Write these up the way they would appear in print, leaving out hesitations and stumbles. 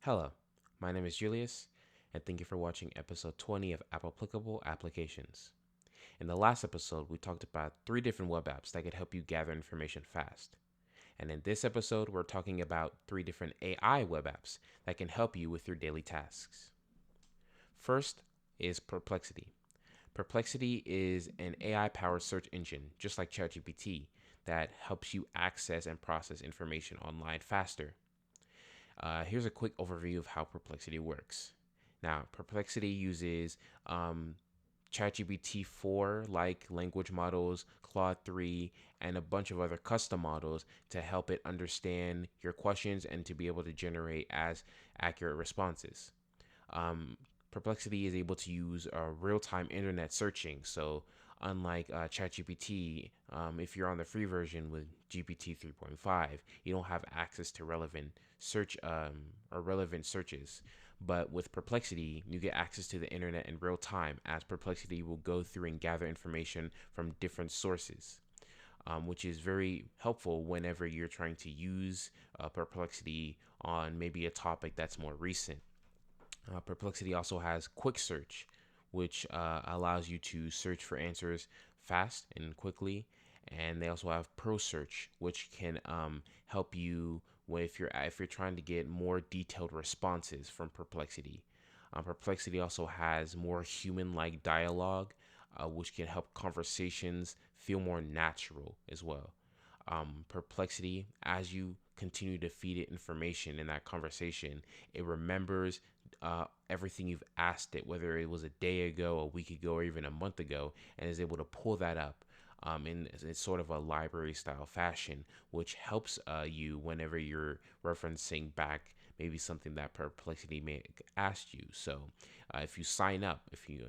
Hello, my name is Julius, and thank you for watching episode 20 of Applicable Applications. In the last episode, we talked about three different web apps that could help you gather information fast. And in this episode, we're talking about three different AI web apps that can help you with your daily tasks. First is Perplexity. Perplexity is an AI powered search engine, just like ChatGPT, that helps you access and process information online faster. Here's a quick overview of how Perplexity works. Now, Perplexity uses ChatGPT 4 like language models, Claude 3, and a bunch of other custom models to help it understand your questions and to be able to generate as accurate responses. Um, Perplexity is able to use real time internet searching. So, unlike ChatGPT, if you're on the free version with GPT 3.5, you don't have access to relevant search or relevant searches. But with Perplexity, you get access to the internet in real time, as Perplexity will go through and gather information from different sources. Which is very helpful whenever you're trying to use Perplexity on maybe a topic that's more recent. Perplexity also has Quick Search, which allows you to search for answers fast and quickly. And they also have Pro Search, which can help you if you're trying to get more detailed responses from Perplexity. Perplexity also has more human-like dialogue, which can help conversations feel more natural as well. Perplexity, as you continue to feed it information in that conversation, it remembers everything you've asked it, whether it was a day ago, a week ago, or even a month ago, and is able to pull that up in sort of a library style fashion, which helps you whenever you're referencing back maybe something that Perplexity may ask you. So if you sign up, if you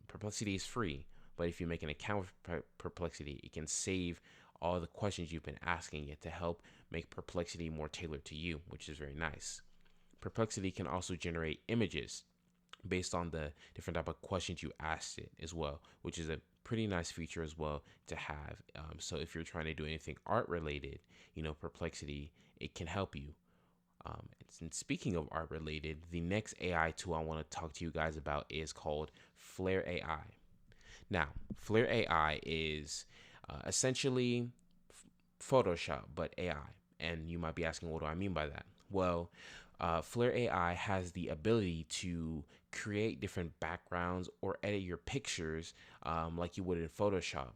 Perplexity is free, but if you make an account with Perplexity, it can save all the questions you've been asking it to help make Perplexity more tailored to you, which is very nice. Perplexity can also generate images based on the different type of questions you asked it as well, which is a pretty nice feature as well to have. So if you're trying to do anything art related, Perplexity, it can help you. And speaking of art related, the next AI tool I want to talk to you guys about is called Flare AI. Now, Flare AI is essentially Photoshop, but AI. And you might be asking, what do I mean by that? Well, Flare AI has the ability to create different backgrounds or edit your pictures like you would in Photoshop.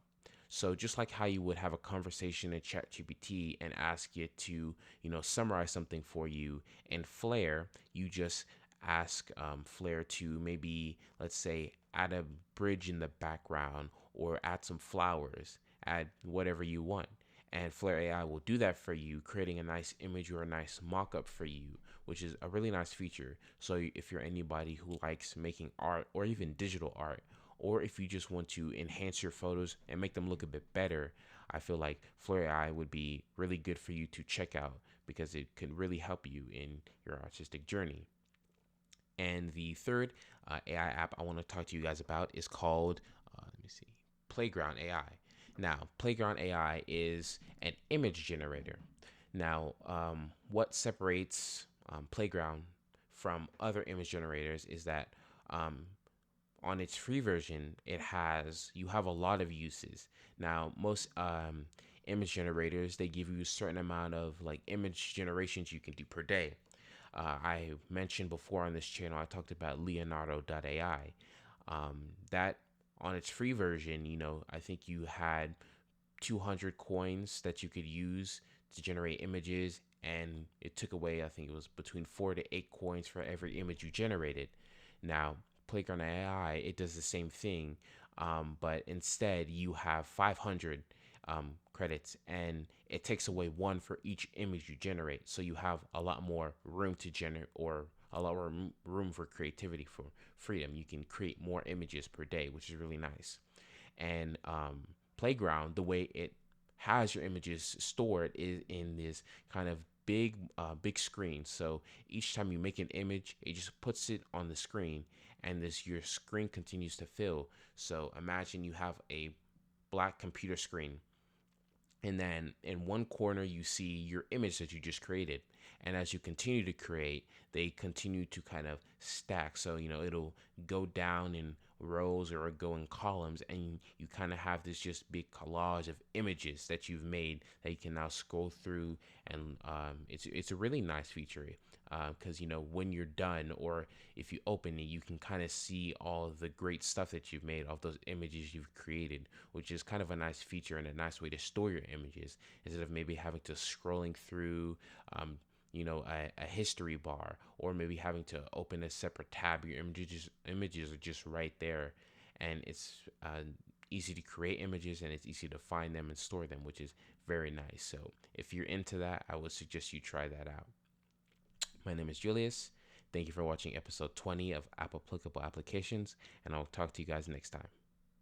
So just like how you would have a conversation in ChatGPT and ask it to, summarize something for you, in Flare, you just ask Flare to maybe, let's say, add a bridge in the background or add some flowers, add whatever you want. And Flare AI will do that for you, creating a nice image or a nice mock up for you, which is a really nice feature. So if you're anybody who likes making art or even digital art, or if you just want to enhance your photos and make them look a bit better, I feel like Flare AI would be really good for you to check out because it can really help you in your artistic journey. And the third AI app I want to talk to you guys about is called, let me see, Playground AI. Now, Playground AI is an image generator. Now, what separates Playground from other image generators is that on its free version, you have a lot of uses. Now, most image generators, they give you a certain amount of like image generations you can do per day. I mentioned before on this channel, I talked about Leonardo.ai. That on its free version, I think you had 200 coins that you could use to generate images, and it took away, I think it was between 4 to 8 coins for every image you generated. Now, Playground AI, it does the same thing, but instead you have 500 credits, and it takes away one for each image you generate. So you have a lot more room to generate, or a lot more room for creativity, for freedom. You can create more images per day, which is really nice. And Playground, the way it has your images stored is in this kind of big screen. So each time you make an image, it just puts it on the screen, and your screen continues to fill. So imagine you have a black computer screen, and then in one corner you see your image that you just created, And as you continue to create, they continue to kind of stack. So, it'll go down in rows or go in columns, and you kind of have this just big collage of images that you've made that you can now scroll through. And it's a really nice feature, because when you're done, or if you open it, you can kind of see all of the great stuff that you've made off those images you've created, which is kind of a nice feature and a nice way to store your images instead of maybe having to scrolling through a history bar, or maybe having to open a separate tab. Your images are just right there, and it's easy to create images, and it's easy to find them and store them, which is very nice. So if you're into that, I would suggest you try that out. My name is Julius. Thank you for watching episode 20 of Applicable Applications, and I'll talk to you guys next time.